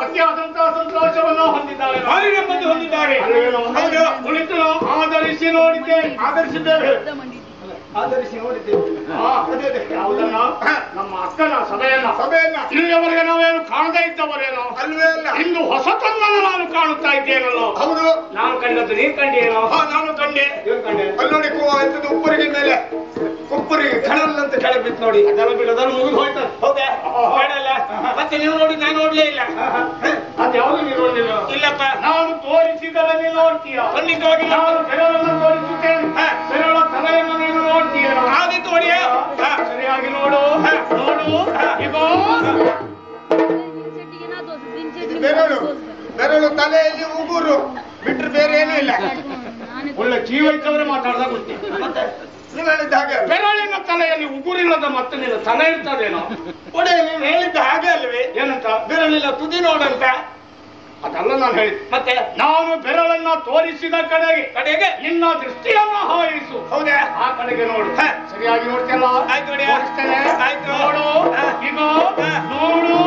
ಅತಿಯಾದಂತಹ ಸಂತೋಷವನ್ನು ಹೊಂದಿದ್ದಾರೆ. ಹೊಂದಿದ್ದಾರೆ. ಕುಳಿತು ಆಧರಿಸಿ ನೋಡಿದ್ದೆ. ಆಧರಿಸಿದ್ದೇವೆ. ಆಧರಿಸಿ ನೋಡಿದ್ದೇವೆ. ಯಾವುದನ್ನ? ನಮ್ಮ ಅಕ್ಕನ ಸಭೆಯನ್ನ. ಇಲ್ಲಿಯವರೆಗೆ ನಾವೇನು ಕಾಣದೇ ಇದ್ದವರೇನೋ ಅಲ್ವೇ ಅಲ್ಲ. ಇಂದು ಹೊಸತನನ್ನು ನಾನು ಕಾಣುತ್ತಾ ಇದ್ದೇನಲ್ಲೋ. ಹೌದು. ನಾನು ಕಂಡದ್ದು ನೀನ್ ಕಂಡೇನೋ? ನಾನು ಕಂಡೆ. ಅಲ್ಲಿ ನೋಡಿ ಎಂತದ್ದು ಉಪ್ಪರಿಗೆ ಮೇಲೆ ಕುಪ್ಪರಿಗೆ ಕಣಲ್ ಅಂತ ಕೆಳಬಿತ್ತು ನೋಡಿ. ಅದೆಲ್ಲ ಬಿಡೋದನ್ನು ಮುಗಿದು ಹೋಯ್ತು. ಹೌದಾ? ಬೇಡಲ್ಲ. ಮತ್ತೆ ನೀವು ನೋಡಿ ನಾನು ನೋಡ್ಲೇ ಇಲ್ಲ. ಅದ್ಯಾವುದು ನೀನು ನೋಡ್ಲಿಲ್ಲ? ಇಲ್ಲಪ್ಪ. ನಾನು ತೋರಿಸಿದರೆ ನೀನು ನೋಡ್ತೀಯ. ಖಂಡಿತವಾಗಿ ನಾನು ಬೆರಳನ್ನು ತೋರಿಸುತ್ತೇನೆ. ಬೆರಳ ತಲೆಯನ್ನು ನೀನು ನೋಡ್ತೀಯ. ಆದಿತ್ತು ಹೊಡೆಯ. ಸರಿಯಾಗಿ ನೋಡು. ನೋಡು. ಇಗೋ ಬೆರಳು ತಲೆಯಲ್ಲಿ ಉಗುರು ಬಿಟ್ರೆ ಬೇರೆ ಏನೂ ಇಲ್ಲ. ಒಳ್ಳೆ ಜೀವ ಇದ್ದವರೇ ಮಾತಾಡ್ದಾಗ ಗೊತ್ತಿಲ್ಲ. ಮತ್ತೆ ನೀವು ಹೇಳಿದ್ದ ಹಾಗೆ ಬೆರಳಿನ ತಲೆಯಲ್ಲಿ ಉಗುರಿಲ್ಲದ ಮತ್ತೆ ನಿನ್ನ ತಲೆ ಇರ್ತದೇನೋ. ಒಡೆ ನೀವು ಹೇಳಿದ್ದ ಹಾಗೆ ಅಲ್ವೇ? ಏನಂತ? ಬೆರಳಿನ ತುದಿ ನೋಡಂತ. ಅದಲ್ಲ ನಾನು ಹೇಳಿದ್. ಮತ್ತೆ ನಾನು ಬೆರಳನ್ನ ತೋರಿಸಿದ ಕಡೆಗೆ ನಿನ್ನ ದೃಷ್ಟಿಯನ್ನ ಹಾಯಿಸು. ಹೌದಾ? ಆ ಕಡೆಗೆ ನೋಡು. ಸರಿಯಾಗಿ ನೋಡ್ತೇಲ್ಲ? ಆಯ್ತು. ತೋರಿಸ್ತೇನೆ. ಆಯ್ತು. ನೋಡು. ಈಗ ನೋಡು.